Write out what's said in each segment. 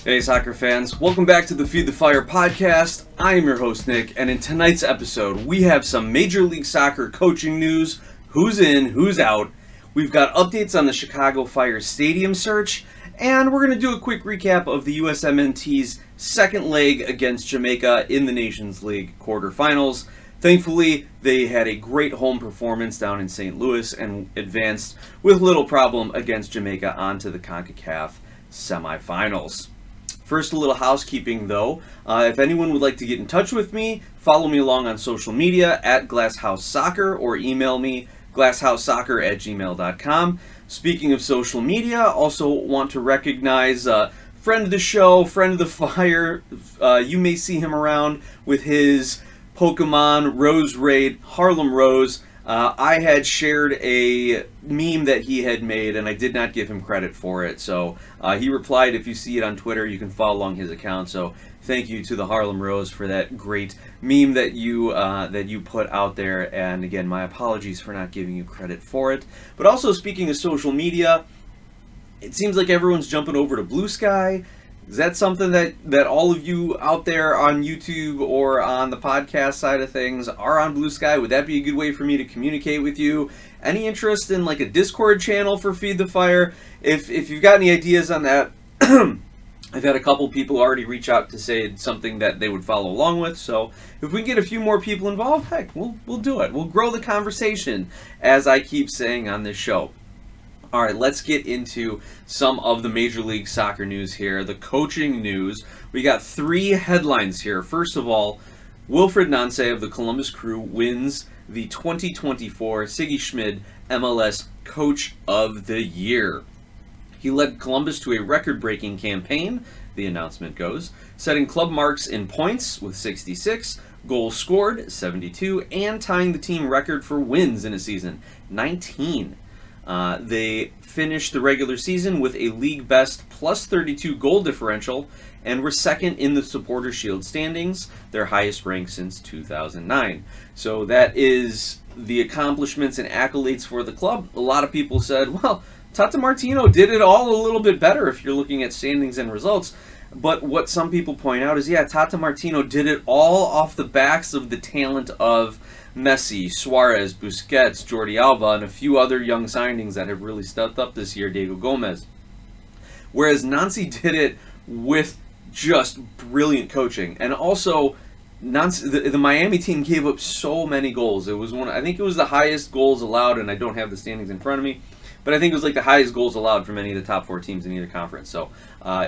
Hey soccer fans, welcome back to the Feed the Fire podcast. I am your host Nick, and in tonight's episode we have some Major League Soccer coaching news, who's in, who's out. We've got updates on the Chicago Fire stadium search, and we're going to do a quick recap of the USMNT's second leg against Jamaica in the Nations League quarterfinals. Thankfully, they had a great home performance down in St. Louis and advanced with little problem against Jamaica onto the Concacaf semifinals. First, a little housekeeping though. If anyone would like to get in touch with me, follow me along on social media at GlassHouseSoccer or email me glasshousesoccer@gmail.com. Speaking of social media, also want to recognize friend of the show, friend of the fire. You may see him around with his Pokemon Rose Raid, Harlem Rose. I had shared a meme that he had made, and I did not give him credit for it. So he replied, if you see it on Twitter, you can follow along his account. So thank you to the Harlem Rose for that great meme that you put out there. And again, my apologies for not giving you credit for it. But also, speaking of social media, it seems like everyone's jumping over to Blue Sky. Is that something that all of you out there on YouTube or on the podcast side of things are on Blue Sky? Would that be a good way for me to communicate with you? Any interest in like a Discord channel for Feed the Fire? If you've got any ideas on that, I've had a couple people already reach out to say it's something that they would follow along with. So if we can get a few more people involved, heck, we'll do it. We'll grow the conversation, as I keep saying on this show. All right, let's get into some of the Major League Soccer news here, the coaching news. We got three headlines here. First of all, Wilfried Nancy of the Columbus Crew wins the 2024 Sigi Schmid MLS Coach of the Year. He led Columbus to a record-breaking campaign, the announcement goes, setting club marks in points with 66, goals scored 72, and tying the team record for wins in a season, 19. They finished the regular season with a league best plus 32 goal differential and were second in the Supporter Shield standings, their highest rank since 2009. So that is the accomplishments and accolades for the club. A lot of people said, well, Tata Martino did it all a little bit better if you're looking at standings and results. But what some people point out is, Tata Martino did it all off the backs of the talent of Messi, Suarez, Busquets, Jordi Alba, and a few other young signings that have really stepped up this year, Diego Gomez. Whereas Nancy did it with just brilliant coaching. And also, Nancy, the Miami team gave up so many goals. It was I think it was the highest goals allowed, and I don't have the standings in front of me, but I think it was like the highest goals allowed from any of the top four teams in either conference. So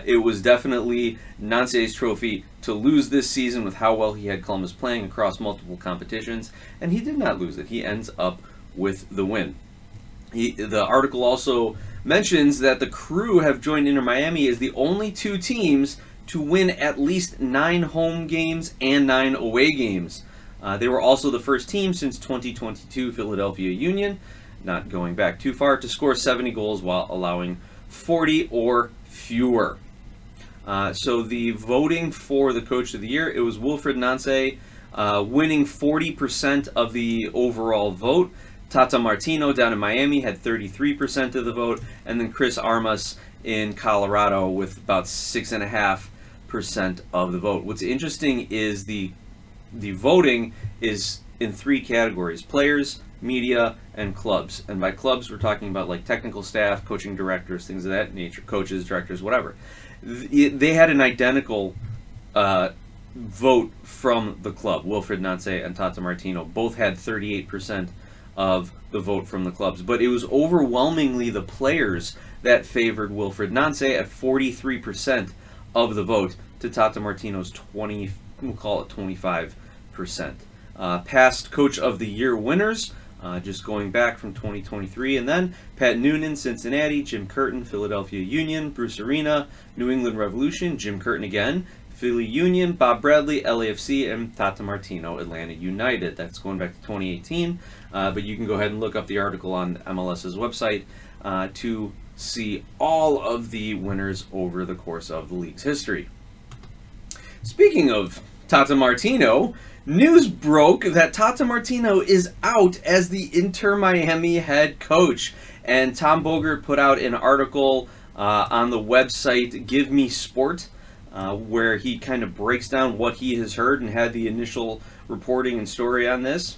it was definitely Nancy's trophy to lose this season with how well he had Columbus playing across multiple competitions, and he did not lose it. He ends up with the win. The article also mentions that the Crew have joined Inter Miami as the only two teams to win at least 9 home games and 9 away games. They were also the first team since 2022 Philadelphia Union, not going back too far, to score 70 goals while allowing 40 or fewer. So the voting for the Coach of the Year, it was Wilfried Nancy winning 40% of the overall vote. Tata Martino down in Miami had 33% of the vote, and then Chris Armas in Colorado with about 6.5% of the vote. What's interesting is the voting is in 3 categories: players, media, and clubs. And by clubs, we're talking about like technical staff, coaching directors, things of that nature, coaches, directors, whatever. They had an identical vote from the club. Wilfried Nancy and Tata Martino both had 38% of the vote from the clubs. But it was overwhelmingly the players that favored Wilfried Nancy at 43% of the vote to Tata Martino's 25%. Past Coach of the Year winners, just going back from 2023, and then Pat Noonan, Cincinnati; Jim Curtin, Philadelphia Union; Bruce Arena, New England Revolution; Jim Curtin again, Philly Union; Bob Bradley, LAFC; and Tata Martino, Atlanta United. That's going back to 2018, but you can go ahead and look up the article on MLS's website to see all of the winners over the course of the league's history. Speaking of Tata Martino, news broke that Tata Martino is out as the Inter Miami head coach. And Tom Bogert put out an article on the website Give Me Sport where he kind of breaks down what he has heard and had the initial reporting and story on this.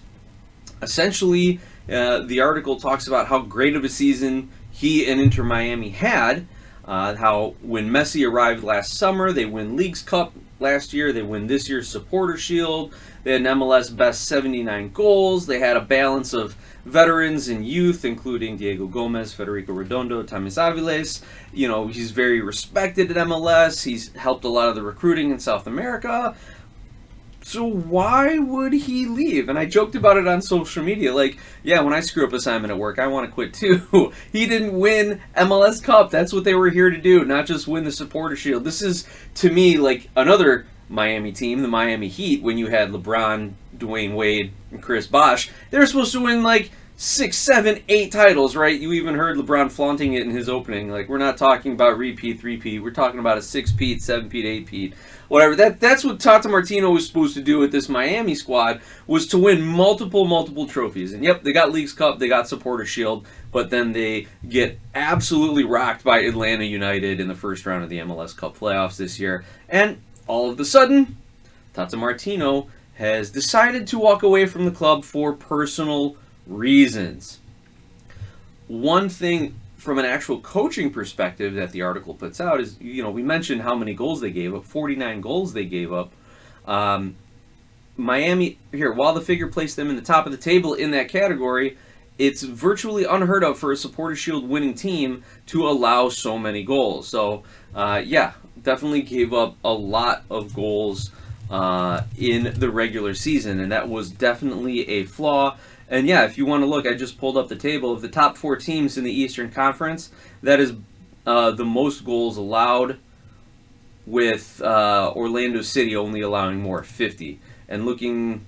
Essentially, the article talks about how great of a season he and Inter Miami had, how when Messi arrived last summer, they win Leagues Cup last year, they win this year's Supporter Shield, they had an MLS best 79 goals, they had a balance of veterans and youth, including Diego Gomez, Federico Redondo, Tamis Aviles. You know, he's very respected at MLS, he's helped a lot of the recruiting in South America. So why would he leave? And I joked about it on social media, like, yeah, when I screw up assignment at work, I want to quit too. He didn't win MLS Cup. That's what they were here to do, not just win the Supporter Shield. This is, to me, like another Miami team, the Miami Heat, when you had LeBron, Dwayne Wade, and Chris Bosh. They were supposed to win like 6, 7, 8 titles, right? You even heard LeBron flaunting it in his opening. Like, we're not talking about repeat, 3-peat. We're talking about a 6-peat, 7-peat, 8-peat. Whatever. That's what Tata Martino was supposed to do with this Miami squad, was to win multiple trophies. And yep, they got Leagues Cup, they got Supporter Shield, but then they get absolutely rocked by Atlanta United in the first round of the MLS Cup playoffs this year. And all of a sudden, Tata Martino has decided to walk away from the club for personal reasons. One thing from an actual coaching perspective that the article puts out is, you know, we mentioned how many goals they gave up, 49 goals they gave up. Miami, here, while the figure placed them in the top of the table in that category, it's virtually unheard of for a Supporter Shield winning team to allow so many goals. So, yeah, definitely gave up a lot of goals in the regular season, and that was definitely a flaw. And yeah, if you want to look, I just pulled up the table of the top 4 teams in the Eastern Conference. That is the most goals allowed, with Orlando City only allowing more, 50. And looking,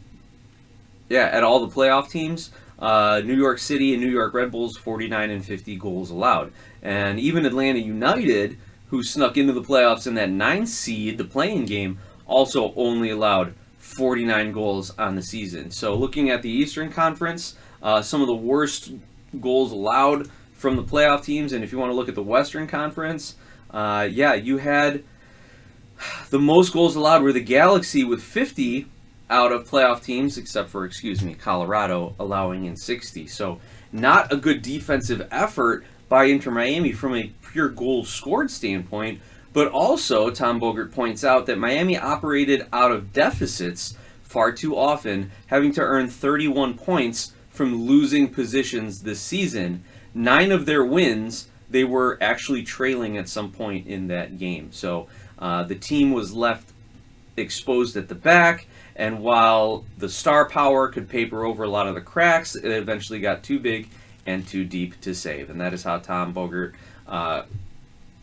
yeah, at all the playoff teams, New York City and New York Red Bulls, 49 and 50 goals allowed. And even Atlanta United, who snuck into the playoffs in that 9th seed, the play-in game, also only allowed 49 goals on the season. So looking at the Eastern Conference, some of the worst goals allowed from the playoff teams. And if you want to look at the Western Conference, yeah, you had the most goals allowed were the Galaxy with 50 out of playoff teams, except for, Colorado allowing in 60. So not a good defensive effort by Inter Miami from a pure goals scored standpoint. But also, Tom Bogert points out that Miami operated out of deficits far too often, having to earn 31 points from losing positions this season. 9 of their wins, they were actually trailing at some point in that game. So the team was left exposed at the back, and while the star power could paper over a lot of the cracks, it eventually got too big and too deep to save. And that is how Tom Bogert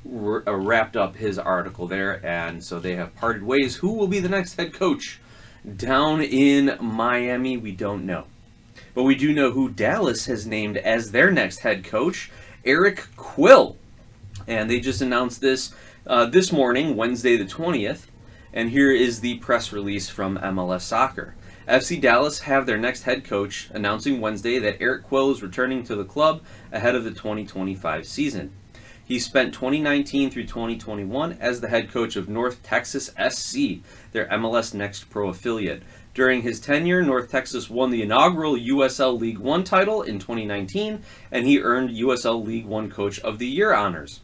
wrapped up his article there, and so they have parted ways. Who will be the next head coach down in Miami? We don't know. But we do know who Dallas has named as their next head coach, Eric Quill. And they just announced this this morning, Wednesday the 20th, and here is the press release from MLS Soccer. FC Dallas have their next head coach, announcing Wednesday that Eric Quill is returning to the club ahead of the 2025 season. He spent 2019 through 2021 as the head coach of North Texas SC, their MLS Next Pro affiliate. During his tenure, North Texas won the inaugural USL League One title in 2019, and he earned USL League One Coach of the Year honors.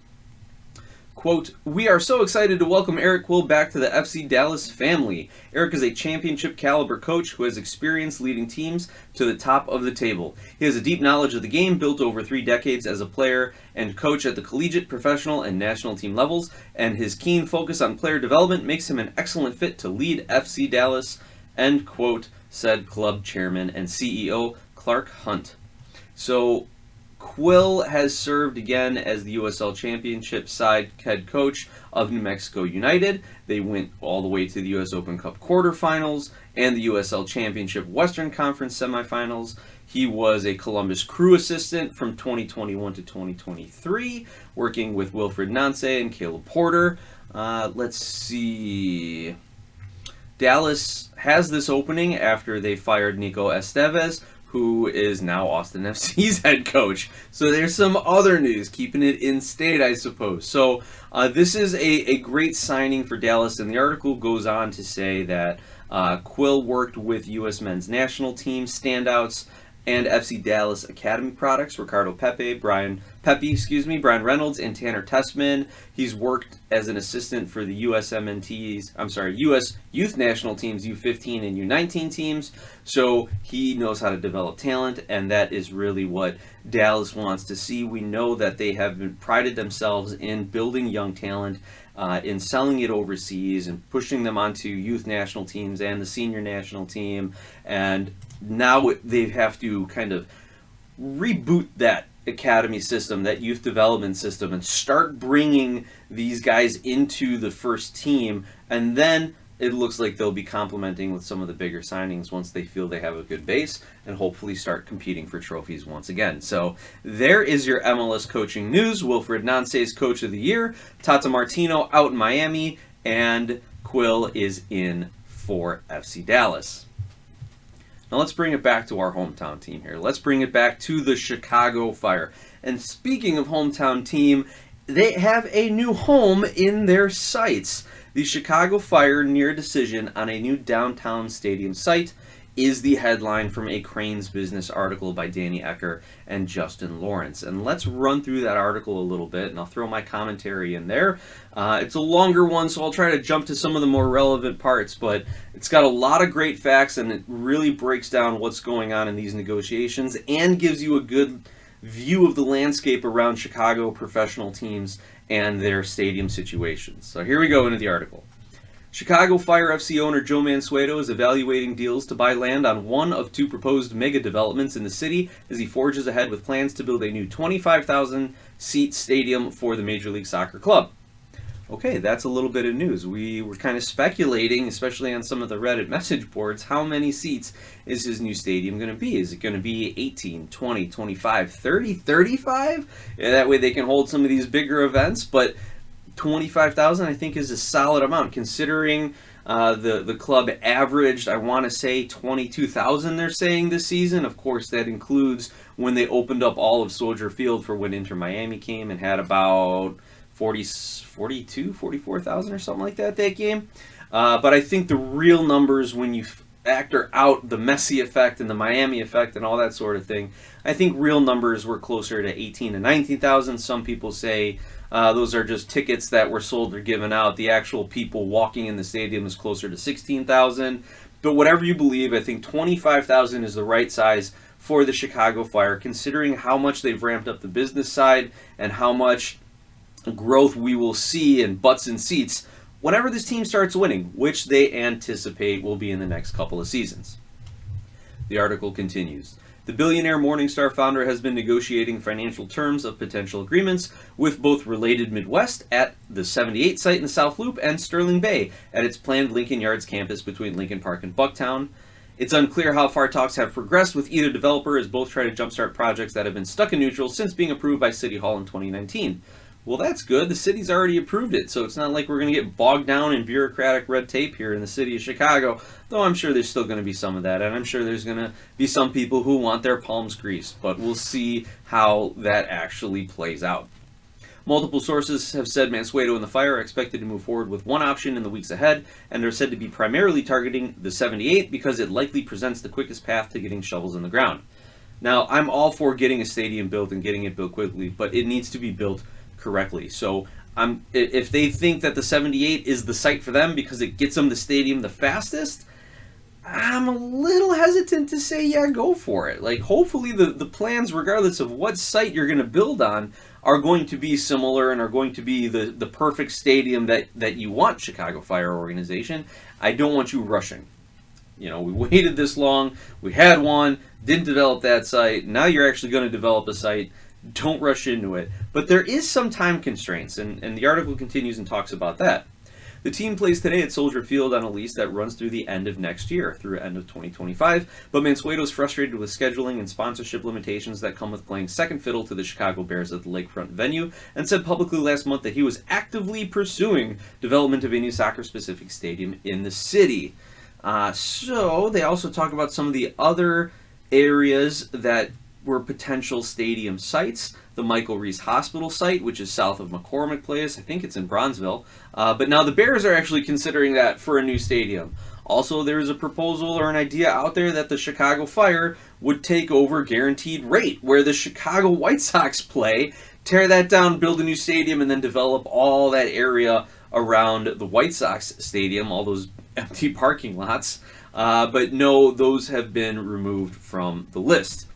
Quote, "We are so excited to welcome Eric Quill back to the FC Dallas family. Eric is a championship caliber coach who has experience leading teams to the top of the table. He has a deep knowledge of the game built over 3 decades as a player and coach at the collegiate, professional, and national team levels, and his keen focus on player development makes him an excellent fit to lead FC Dallas," end quote, said club chairman and CEO Clark Hunt. So Quill has served again as the USL Championship side head coach of New Mexico United. They went all the way to the US Open Cup quarterfinals and the USL Championship Western Conference semifinals. He was a Columbus Crew assistant from 2021 to 2023, working with Wilfried Nancy and Caleb Porter. Let's see. Dallas has this opening after they fired Nico Estevez, who is now Austin FC's head coach. So there's some other news, keeping it in state, I suppose. So this is a great signing for Dallas, and the article goes on to say that Quill worked with U.S. men's national team standouts and FC Dallas Academy products, Ricardo Brian Reynolds, and Tanner Tessman. He's worked as an assistant for the U.S. Youth National Teams, U15 and U19 teams, so he knows how to develop talent, and that is really what Dallas wants to see. We know that they have prided themselves in building young talent, in selling it overseas and pushing them onto youth national teams and the senior national team, and now they have to kind of reboot that academy system, that youth development system, and start bringing these guys into the first team, and then it looks like they'll be complementing with some of the bigger signings once they feel they have a good base and hopefully start competing for trophies once again. So there is your MLS coaching news. Wilfried Nancy is Coach of the Year, Tata Martino out in Miami, and Quill is in for FC Dallas. Now let's bring it back to our hometown team here. Let's bring it back to the Chicago Fire. And speaking of hometown team, they have a new home in their sights. The Chicago Fire near a decision on a new downtown stadium site is the headline from a Crain's Business article by Danny Ecker and Justin Lawrence. And let's run through that article a little bit, and I'll throw my commentary in there. It's a longer one, so I'll try to jump to some of the more relevant parts, but it's got a lot of great facts, and it really breaks down what's going on in these negotiations and gives you a good view of the landscape around Chicago professional teams and their stadium situations. So here we go into the article. Chicago Fire FC owner Joe Mansueto is evaluating deals to buy land on one of two proposed mega developments in the city as he forges ahead with plans to build a new 25,000-seat stadium for the Major League Soccer club. Okay, that's a little bit of news. We were kind of speculating, especially on some of the Reddit message boards, how many seats is his new stadium going to be? Is it going to be 18, 20, 25, 30, 35? Yeah, that way they can hold some of these bigger events, but 25,000 I think is a solid amount considering the club averaged, I want to say 22,000 they're saying this season. Of course that includes when they opened up all of Soldier Field for when Inter Miami came and had about 44,000 or something like that game. But I think the real numbers, when you factor out the Messi effect and the Miami effect and all that sort of thing, I think real numbers were closer to 18 to 19,000. Some people say those are just tickets that were sold or given out. The actual people walking in the stadium is closer to 16,000. But whatever you believe, I think 25,000 is the right size for the Chicago Fire, considering how much they've ramped up the business side and how much growth we will see in butts and seats whenever this team starts winning, which they anticipate will be in the next couple of seasons. The article continues. The billionaire Morningstar founder has been negotiating financial terms of potential agreements with both Related Midwest at the 78 site in the South Loop and Sterling Bay at its planned Licoln Yards campus between Lincoln Park and Bucktown. It's unclear how far talks have progressed with either developer, as both try to jumpstart projects that have been stuck in neutral since being approved by City Hall in 2019. Well, that's good. The city's already approved it, so it's not like we're going to get bogged down in bureaucratic red tape here in the city of Chicago, though I'm sure there's still going to be some of that, and I'm sure there's going to be some people who want their palms greased, but we'll see how that actually plays out. Multiple sources have said Mansueto and the Fire are expected to move forward with one option in the weeks ahead, and are said to be primarily targeting the 78 because it likely presents the quickest path to getting shovels in the ground. Now, I'm all for getting a stadium built and getting it built quickly, but it needs to be built correctly. So if they think that the 78 is the site for them because it gets them the stadium the fastest, I'm a little hesitant to say, yeah, go for it. Like, hopefully the plans, regardless of what site you're going to build on, are going to be similar and are going to be the perfect stadium that you want, Chicago Fire organization. I don't want you rushing. You know, we waited this long, we had one, didn't develop that site, now you're actually going to develop a site. Don't rush into it. But there is some time constraints, and the article continues and talks about that. The team plays today at Soldier Field on a lease that runs through the end of next year, through end of 2025, but Mansueto's frustrated with scheduling and sponsorship limitations that come with playing second fiddle to the Chicago Bears at the lakefront venue, and said publicly last month that he was actively pursuing development of a new soccer-specific stadium in the city. So they also talk about some of the other areas that were potential stadium sites. The Michael Reese Hospital site, which is south of McCormick Place. I think it's in Bronzeville. But now the Bears are actually considering that for a new stadium. Also, there is a proposal or an idea out there that the Chicago Fire would take over Guaranteed Rate, where the Chicago White Sox play, tear that down, build a new stadium, and then develop all that area around the White Sox stadium, all those empty parking lots. But no, those have been removed from the list.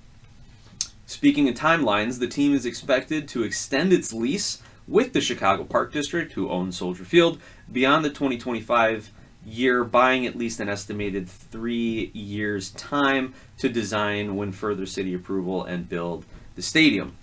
Speaking of timelines, the team is expected to extend its lease with the Chicago Park District, who owns Soldier Field, beyond the 2025 year, buying at least an estimated 3 years' time to design, win further city approval, and build the stadium.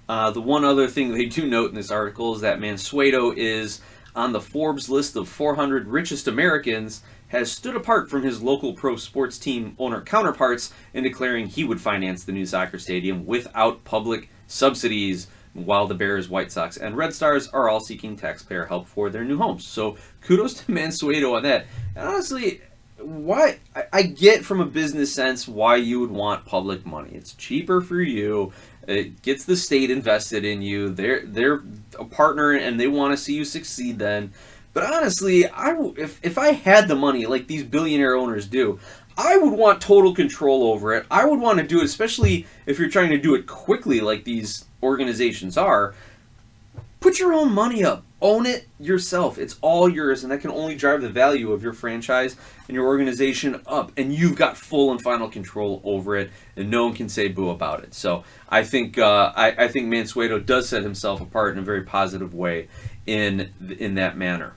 The one other thing they do note in this article is that Mansueto is on the Forbes list of 400 richest Americans, has stood apart from his local pro sports team owner counterparts in declaring he would finance the new soccer stadium without public subsidies, while the Bears, White Sox, and Red Stars are all seeking taxpayer help for their new homes. So kudos to Mansueto on that. And honestly, why I get from a business sense why you would want public money. It's cheaper for you. It gets the state invested in you. They're a partner and they want to see you succeed then. But honestly, if I had the money like these billionaire owners do, I would want total control over it. I would want to do it, especially if you're trying to do it quickly like these organizations are. Put your own money up. Own it yourself. It's all yours, and that can only drive the value of your franchise and your organization up. And you've got full and final control over it, and no one can say boo about it. So I think I think Mansueto does set himself apart in a very positive way in that manner.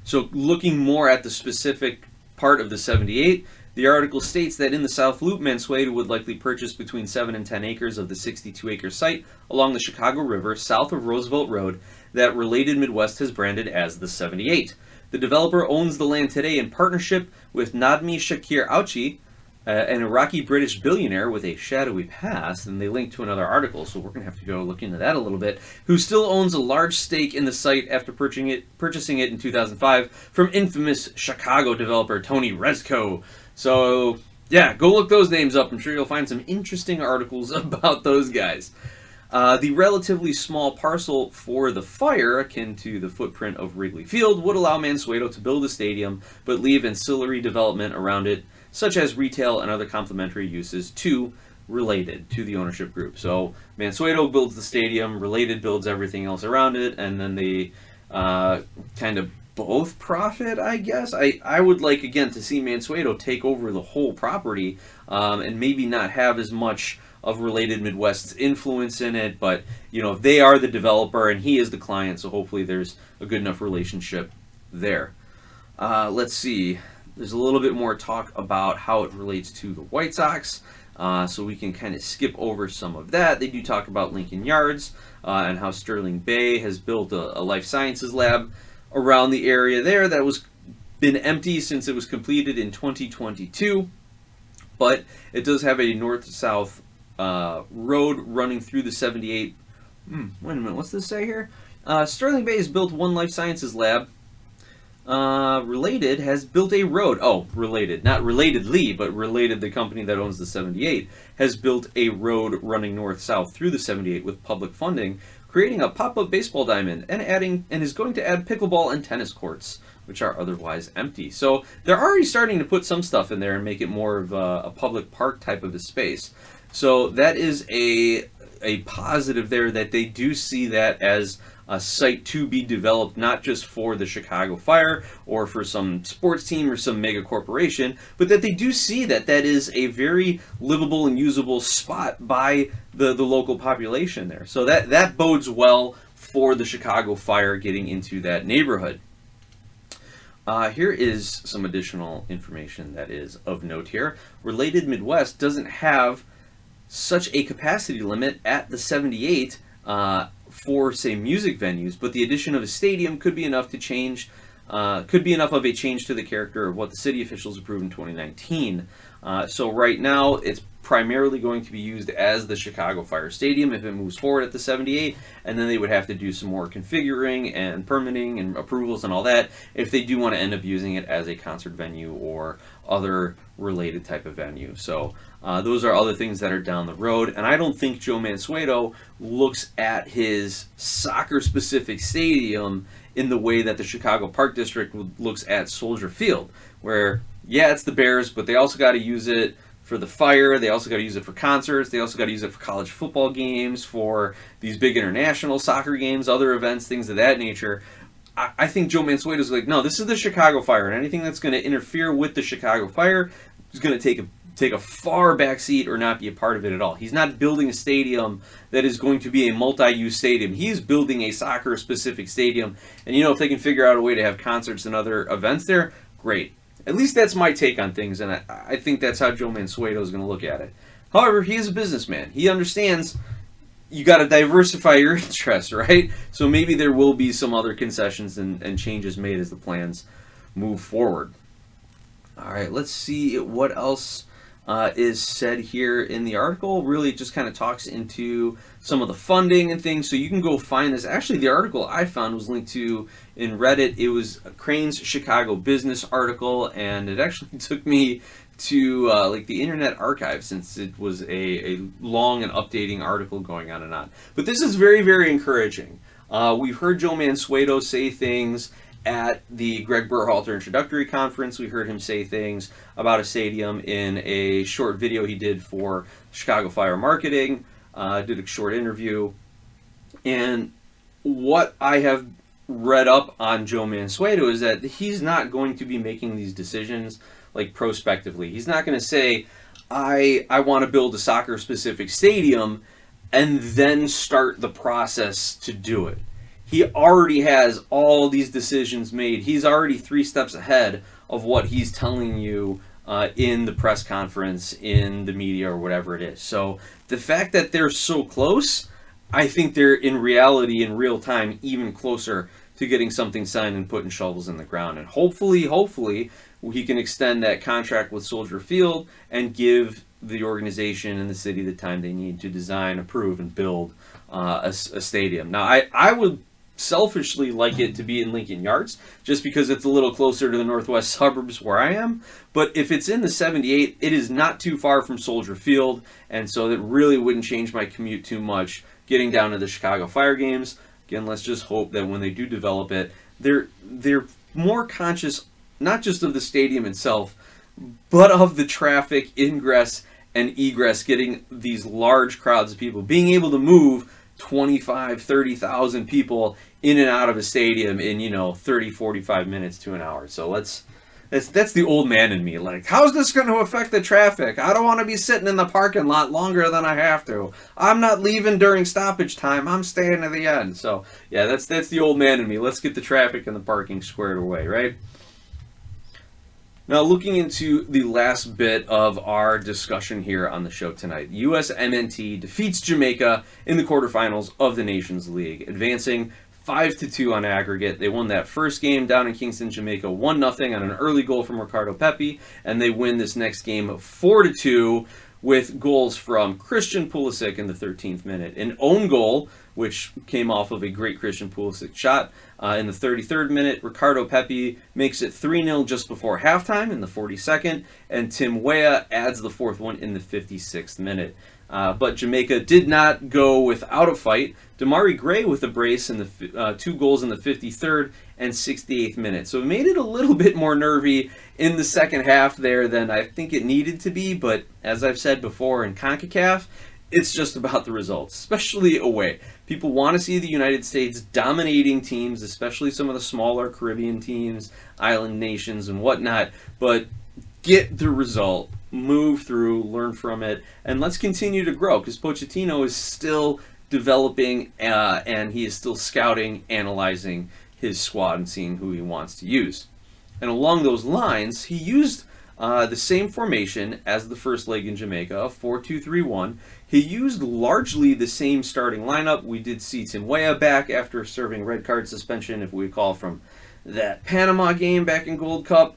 So looking more at the specific part of the 78, the article states that in the South Loop, Mansueto would likely purchase between 7 and 10 acres of the 62-acre site along the Chicago River south of Roosevelt Road that Related Midwest has branded as the 78. The developer owns the land today in partnership with Nadmi Shakir Auchi, an Iraqi-British billionaire with a shadowy past, and they link to another article, so we're going to have to go look into that a little bit, who still owns a large stake in the site after purchasing it in 2005 from infamous Chicago developer Tony Rezko. So, yeah, go look those names up. I'm sure you'll find some interesting articles about those guys. The relatively small parcel for the Fire, akin to the footprint of Wrigley Field, would allow Mansueto to build a stadium, but leave ancillary development around it, such as retail and other complementary uses, to Related, to the ownership group. So Mansueto builds the stadium, Related builds everything else around it, and then they kind of both profit, I guess. I would like, again, to see Mansueto take over the whole property and maybe not have as much of Related Midwest's influence in it, but, you know, they are the developer and he is the client, so hopefully there's a good enough relationship there. Let's see. There's a little bit more talk about how it relates to the White Sox, so we can kind of skip over some of that. They do talk about Licoln Yards and how Sterling Bay has built a life sciences lab around the area there that was been empty since it was completed in 2022, but it does have a north-south road running through the 78. Wait a minute, what's this say here? Sterling Bay has built one life sciences lab. Related has built a road. Oh, Related. Not Relatedly, but Related, the company that owns the 78, has built a road running north-south through the 78 with public funding, creating a pop-up baseball diamond and is going to add pickleball and tennis courts, which are otherwise empty. So they're already starting to put some stuff in there and make it more of a public park type of a space. So that is a positive there, that they do see that as a site to be developed, not just for the Chicago Fire or for some sports team or some mega corporation, but that they do see that that is a very livable and usable spot by the local population there. So that bodes well for the Chicago Fire getting into that neighborhood. Here is some additional information that is of note here. Related Midwest doesn't have such a capacity limit at the 78 for, say, music venues, but the addition of a stadium could be enough to change, could be enough of a change to the character of what the city officials approved in 2019. So right now, it's primarily going to be used as the Chicago Fire Stadium if it moves forward at the 78, and then they would have to do some more configuring and permitting and approvals and all that if they do want to end up using it as a concert venue or other related type of venue. So those are other things that are down the road, and I don't think Joe Mansueto looks at his soccer-specific stadium in the way that the Chicago Park District looks at Soldier Field, where, yeah, it's the Bears, but they also got to use it for the Fire, they also got to use it for concerts, they also got to use it for college football games, for these big international soccer games, other events, things of that nature. I think Joe Mansueto's like, no, this is the Chicago Fire, and anything that's going to interfere with the Chicago Fire is going to take a far back seat or not be a part of it at all. He's not building a stadium that is going to be a multi-use stadium. He's building a soccer-specific stadium, and if they can figure out a way to have concerts and other events there, great. At least that's my take on things, and I think that's how Joe Mansueto is going to look at it. However, he is a businessman. He understands you got to diversify your interests, right? So maybe there will be some other concessions and changes made as the plans move forward. All right, let's see what else is said here in the article. Really just kind of talks into some of the funding and things, so you can go find this. Actually, the article I found was linked to in Reddit. It was Crain's Chicago Business article, and it actually took me to like the Internet Archive, since it was a long and updating article going on and on. But this is very, very encouraging. We've heard Joe Mansueto say things at the Greg Berhalter introductory conference. We heard him say things about a stadium in a short video he did for Chicago Fire Marketing, did a short interview. And what I have read up on Joe Mansueto is that he's not going to be making these decisions like prospectively. He's not going to say, I want to build a soccer-specific stadium and then start the process to do it. He already has all these decisions made. He's already 3 steps ahead of what he's telling you in the press conference, in the media, or whatever it is. So the fact that they're so close, I think they're in reality, in real time, even closer to getting something signed and putting shovels in the ground. And hopefully, he can extend that contract with Soldier Field and give the organization and the city the time they need to design, approve, and build a stadium. Now, I would selfishly like it to be in Licoln Yards, just because it's a little closer to the northwest suburbs where I am. But if it's in the 78, it is not too far from Soldier Field, and so that really wouldn't change my commute too much getting down to the Chicago Fire games. Again, let's just hope that when they do develop it, they're more conscious not just of the stadium itself, but of the traffic ingress and egress, getting these large crowds of people, being able to move 25, 30,000 people in and out of a stadium in, 30, 45 minutes to an hour. So that's the old man in me. Like, how's this going to affect the traffic? I don't want to be sitting in the parking lot longer than I have to. I'm not leaving during stoppage time. I'm staying to the end. So, yeah, that's the old man in me. Let's get the traffic and the parking squared away, right? Now, looking into the last bit of our discussion here on the show tonight, USMNT defeats Jamaica in the quarterfinals of the Nations League, advancing 5-2 on aggregate. They won that first game down in Kingston, Jamaica, 1-0 on an early goal from Ricardo Pepi, and they win this next game 4-2 with goals from Christian Pulisic in the 13th minute. An own goal, which came off of a great Christian Pulisic shot in the 33rd minute. Ricardo Pepi makes it 3-0 just before halftime in the 42nd, and Tim Weah adds the 4th one in the 56th minute. But Jamaica did not go without a fight. Damari Gray with a brace in the 2 goals in the 53rd and 68th minute. So it made it a little bit more nervy in the second half there than I think it needed to be. But as I've said before in Concacaf, it's just about the results, especially away. People want to see the United States dominating teams, especially some of the smaller Caribbean teams, island nations, and whatnot. But get the result, move through, learn from it, and let's continue to grow, because Pochettino is still developing and he is still scouting, analyzing his squad and seeing who he wants to use. And along those lines, he used the same formation as the first leg in Jamaica, a 4-2-3-1. He used largely the same starting lineup. We did see Tim Weah back after serving red card suspension, if we recall, from that Panama game back in Gold Cup.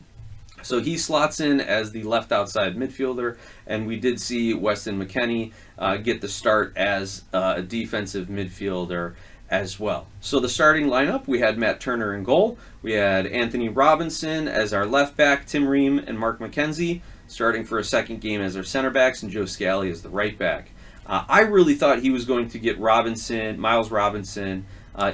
So he slots in as the left outside midfielder, and we did see Weston McKennie get the start as a defensive midfielder as well. So the starting lineup, we had Matt Turner in goal, we had Anthony Robinson as our left back, Tim Ream and Mark McKenzie starting for a second game as our center backs, and Joe Scally as the right back. I really thought he was going to get Miles Robinson,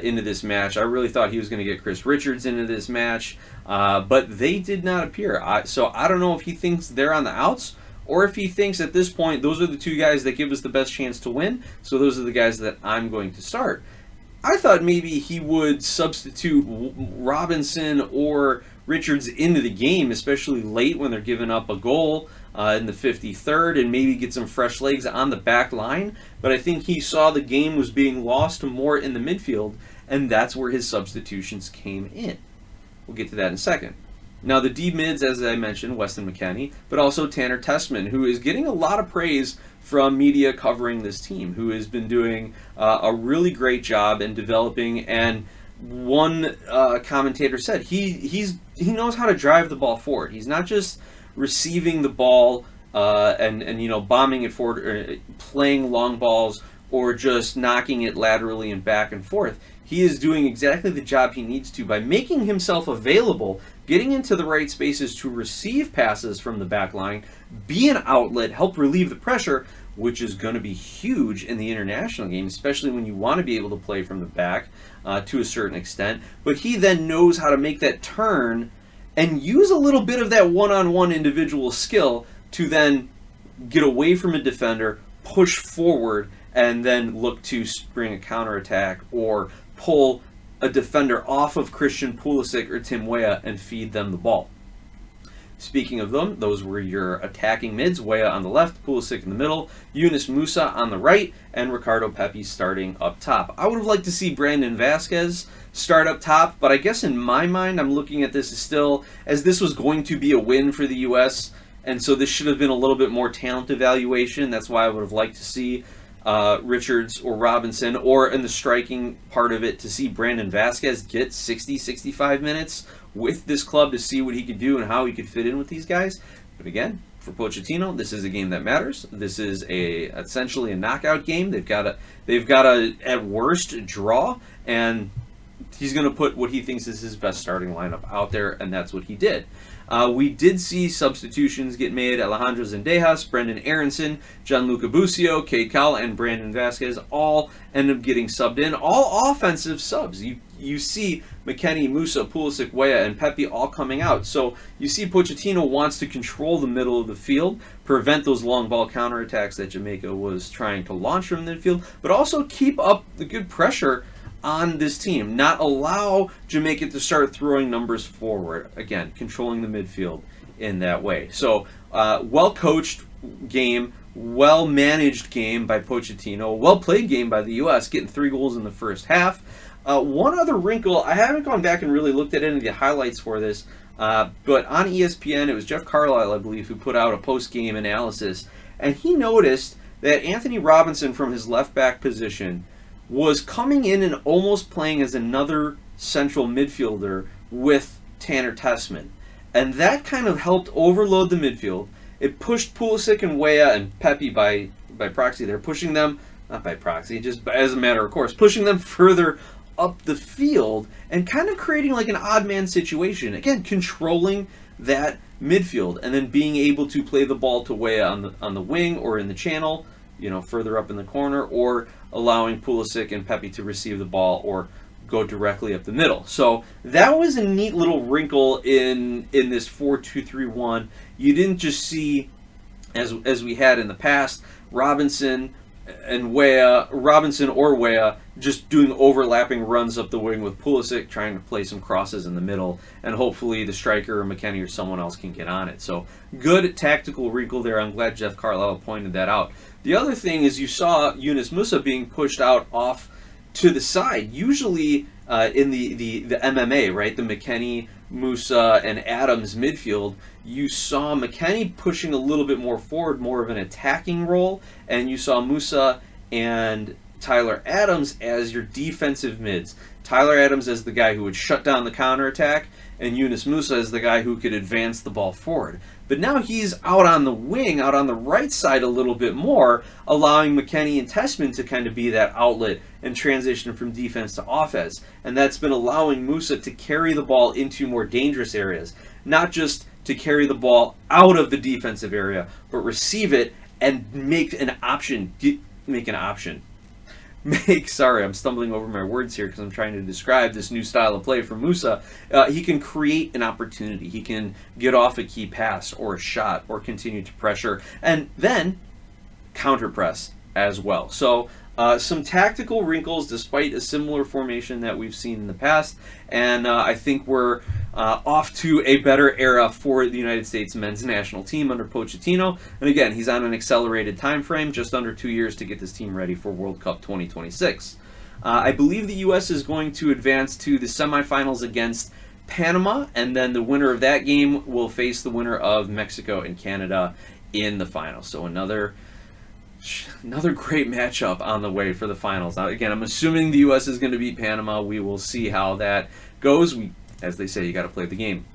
into this match. I really thought he was going to get Chris Richards into this match, but they did not appear. So I don't know if he thinks they're on the outs, or if he thinks at this point those are the two guys that give us the best chance to win, so those are the guys that I'm going to start. I thought maybe he would substitute Robinson or Richards into the game, especially late when they're giving up a goal in the 53rd, and maybe get some fresh legs on the back line. But I think he saw the game was being lost more in the midfield, and that's where his substitutions came in. We'll get to that in a second. Now, the D-mids, as I mentioned, Weston McKennie, but also Tanner Tessman, who is getting a lot of praise from media covering this team, who has been doing a really great job in developing. And one commentator said he knows how to drive the ball forward. He's not just receiving the ball and bombing it forward, or playing long balls, or just knocking it laterally and back and forth. He is doing exactly the job he needs to by making himself available, getting into the right spaces to receive passes from the back line, be an outlet, help relieve the pressure, which is going to be huge in the international game, especially when you want to be able to play from the back to a certain extent. But he then knows how to make that turn and use a little bit of that one-on-one individual skill to then get away from a defender, push forward, and then look to spring a counterattack or pull a defender off of Christian Pulisic or Tim Weah and feed them the ball. Speaking of them, those were your attacking mids, Weah on the left, Pulisic in the middle, Yunus Musa on the right, and Ricardo Pepi starting up top. I would have liked to see Brandon Vasquez start up top, but I guess in my mind I'm looking at this as this was going to be a win for the U.S., and so this should have been a little bit more talent evaluation. That's why I would have liked to see Richards or Robinson, or in the striking part of it, to see Brandon Vasquez get 60-65 minutes with this club to see what he could do and how he could fit in with these guys. But again, for Pochettino, this is a game that matters. This is essentially a knockout game. They've got a at worst draw, and he's going to put what he thinks is his best starting lineup out there, and that's what he did. We did see substitutions get made. Alejandro Zendejas, Brendan Aronson, Gianluca Busio, Cade Cowell, and Brandon Vasquez all end up getting subbed in. All offensive subs. You see McKennie, Musa, Pulisic, Weah, and Pepi all coming out. So you see Pochettino wants to control the middle of the field, prevent those long ball counterattacks that Jamaica was trying to launch from the midfield, but also keep up the good pressure on this team, not allow Jamaica to start throwing numbers forward. Again, controlling the midfield in that way. So, well-coached game, well-managed game by Pochettino, well-played game by the U.S., getting 3 goals in the first half. One other wrinkle, I haven't gone back and really looked at any of the highlights for this, but on ESPN, it was Jeff Carlisle, I believe, who put out a post-game analysis, and he noticed that Anthony Robinson from his left-back position was coming in and almost playing as another central midfielder with Tanner Tessman. And that kind of helped overload the midfield. It pushed Pulisic and Weah and Pepi by proxy. They're pushing them, not by proxy, just as a matter of course, pushing them further up the field and kind of creating like an odd man situation. Again, controlling that midfield and then being able to play the ball to Weah on the wing or in the channel, further up in the corner, or allowing Pulisic and Pepi to receive the ball or go directly up the middle. So that was a neat little wrinkle in this 4-2-3-1. You didn't just see, as we had in the past, Robinson or Weah just doing overlapping runs up the wing with Pulisic trying to play some crosses in the middle, and hopefully the striker or McKennie or someone else can get on it. So good tactical wrinkle there. I'm glad Jeff Carlisle pointed that out. The other thing is you saw Yunus Musa being pushed out off to the side. Usually in the MMA, right, the McKennie, Musa, and Adams midfield, you saw McKennie pushing a little bit more forward, more of an attacking role, and you saw Musa and Tyler Adams as your defensive mids. Tyler Adams as the guy who would shut down the counterattack, and Yunus Musa as the guy who could advance the ball forward. But now he's out on the wing, out on the right side a little bit more, allowing McKennie and Tessman to kind of be that outlet and transition from defense to offense. And that's been allowing Musa to carry the ball into more dangerous areas, not just to carry the ball out of the defensive area, but receive it and make an option. Sorry, I'm stumbling over my words here because I'm trying to describe this new style of play for Musa. He can create an opportunity. He can get off a key pass or a shot or continue to pressure and then counter press as well. So some tactical wrinkles despite a similar formation that we've seen in the past. And I think we're off to a better era for the United States men's national team under Pochettino. And again, he's on an accelerated time frame, just under 2 years to get this team ready for World Cup 2026. I believe the U.S. is going to advance to the semifinals against Panama, and then the winner of that game will face the winner of Mexico and Canada in the final. So another great matchup on the way for the finals. Now, again, I'm assuming the U.S. is going to beat Panama. We will see how that goes. As they say, you got to play the game.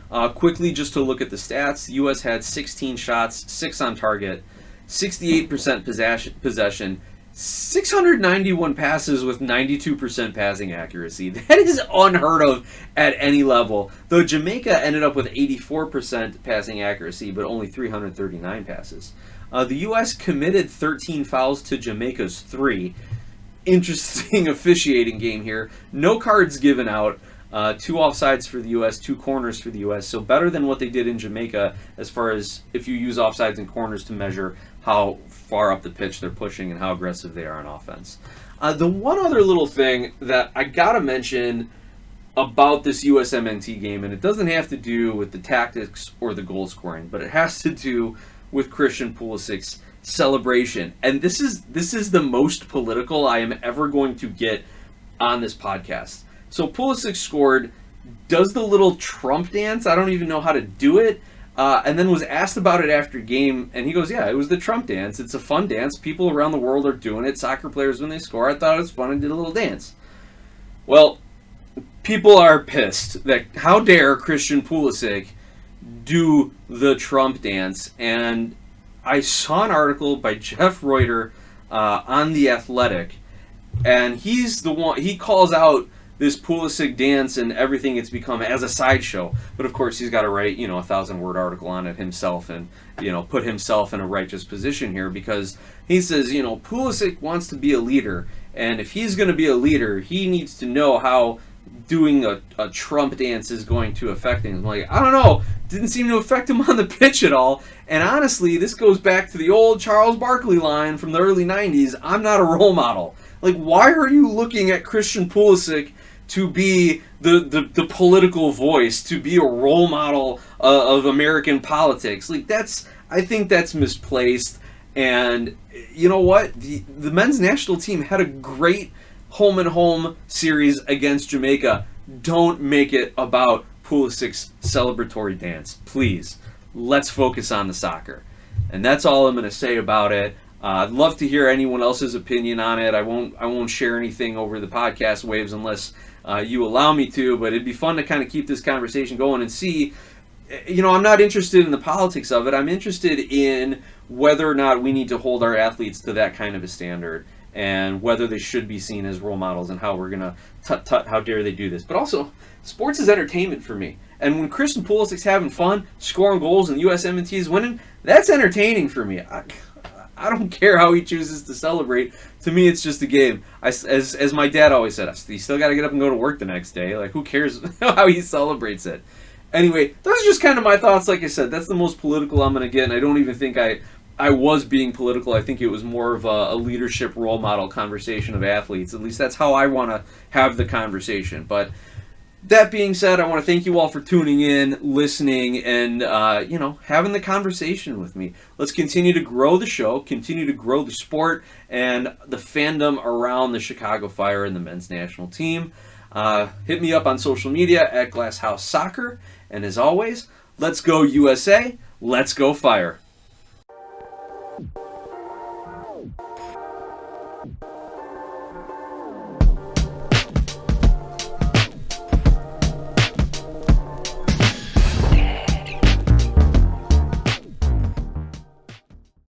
Quickly, just to look at the stats, the U.S. had 16 shots, 6 on target, 68% possession, 691 passes with 92% passing accuracy. That is unheard of at any level, though Jamaica ended up with 84% passing accuracy, but only 339 passes. The U.S. committed 13 fouls to Jamaica's 3. Interesting officiating game here. No cards given out. 2 offsides for the U.S., 2 corners for the U.S., so better than what they did in Jamaica as far as if you use offsides and corners to measure how far up the pitch they're pushing and how aggressive they are on offense. The one other little thing that I gotta mention about this USMNT game, and it doesn't have to do with the tactics or the goal scoring, but it has to do with Christian Pulisic's celebration. And this is the most political I am ever going to get on this podcast. So Pulisic scored, does the little Trump dance. I don't even know how to do it. And then was asked about it after game, and he goes, yeah, it was the Trump dance. It's a fun dance. People around the world are doing it. Soccer players, when they score, I thought it was fun and did a little dance. Well, people are pissed that how dare Christian Pulisic do the Trump dance. And I saw an article by Jeff Reuter on The Athletic, and he's the one, he calls out this Pulisic dance and everything it's become as a sideshow. But of course he's got to write, a 1,000-word article on it himself and, put himself in a righteous position here, because he says, Pulisic wants to be a leader, and if he's going to be a leader, he needs to know how doing a Trump dance is going to affect him. I'm like, I don't know. Didn't seem to affect him on the pitch at all. And honestly, this goes back to the old Charles Barkley line from the early 90s, I'm not a role model. Like, why are you looking at Christian Pulisic to be the political voice, to be a role model of American politics? Like, I think that's misplaced. And you know what? The men's national team had a great home-and-home series against Jamaica. Don't make it about Pulisic's celebratory dance. Please, let's focus on the soccer. And that's all I'm going to say about it. I'd love to hear anyone else's opinion on it. I won't share anything over the podcast waves unless you allow me to, but it'd be fun to kind of keep this conversation going and see. I'm not interested in the politics of it. I'm interested in whether or not we need to hold our athletes to that kind of a standard, and whether they should be seen as role models, and how we're going to tut, how dare they do this. But also, sports is entertainment for me. And when Christian Pulisic's having fun, scoring goals, and USMNT is winning, that's entertaining for me. I don't care how he chooses to celebrate. To me, it's just a game. As my dad always said, you still got to get up and go to work the next day. Like, who cares how he celebrates it? Anyway, those are just kind of my thoughts. Like I said, that's the most political I'm going to get, and I don't even think I was being political. I think it was more of a leadership role model conversation of athletes. At least that's how I want to have the conversation. But that being said, I want to thank you all for tuning in, listening, and having the conversation with me. Let's continue to grow the show, continue to grow the sport, and the fandom around the Chicago Fire and the men's national team. Hit me up on social media at Glasshouse Soccer. And as always, let's go USA, let's go Fire.